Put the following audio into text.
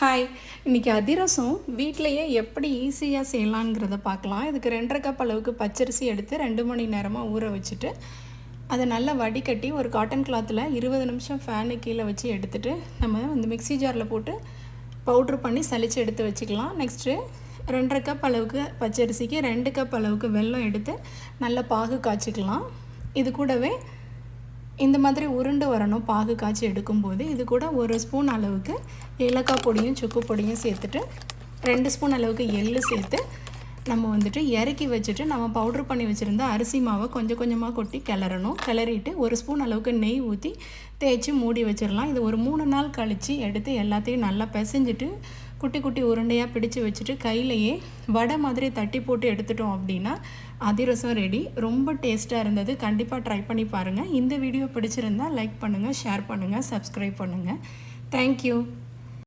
Hi, இன்றைக்கி அதிரசம் வீட்டிலையே எப்படி ஈஸியாக செய்யலாங்கிறத பார்க்கலாம். இதுக்கு 2½ கப் அளவுக்கு பச்சரிசி எடுத்து 2 மணி நேரமாக ஊற வச்சுட்டு அதை நல்லா வடிகட்டி ஒரு காட்டன் கிளாத்தில் 20 நிமிஷம் ஃபேனு கீழே வச்சு எடுத்துகிட்டு நம்ம இந்த மிக்ஸி ஜாரில் போட்டு பவுட்ரு பண்ணி சலித்து எடுத்து வச்சுக்கலாம். நெக்ஸ்ட்டு 2½ கப் அளவுக்கு பச்சரிசிக்கு 2 கப் அளவுக்கு வெல்லம் எடுத்து நல்லா பாகு காய்ச்சிக்கலாம். இது கூடவே இந்த மாதிரி உருண்டு வரணும் பாகு காய்ச்சி எடுக்கும்போது. இது கூட 1 ஸ்பூன் அளவுக்கு ஏலக்காய் பொடியும் சுக்கு பொடியும் சேர்த்துட்டு 2 ஸ்பூன் அளவுக்கு எள்ளு சேர்த்து நம்ம இறக்கி வச்சுட்டு நம்ம பவுட்ரு பண்ணி வச்சுருந்த அரிசி மாவை கொஞ்சம் கொஞ்சமாக கொட்டி கிளறணும். கிளறிட்டு 1 ஸ்பூன் அளவுக்கு நெய் ஊற்றி தேய்ச்சி மூடி வச்சிடலாம். இது ஒரு 3 நாள் கழித்து எடுத்து எல்லாத்தையும் நல்லா பிசைஞ்சிட்டு குட்டி குட்டி உருண்டையாக பிடிச்சி வச்சுட்டு கையிலையே வடை மாதிரி தட்டி போட்டு எடுத்துட்டோம் அப்படின்னா அதிரசம் ரெடி. ரொம்ப டேஸ்ட்டாக இருந்தது. கண்டிப்பாக ட்ரை பண்ணி பாருங்கள். இந்த வீடியோ பிடிச்சிருந்தால் லைக் பண்ணுங்கள், ஷேர் பண்ணுங்கள், சப்ஸ்கிரைப் பண்ணுங்கள். தேங்க்யூ.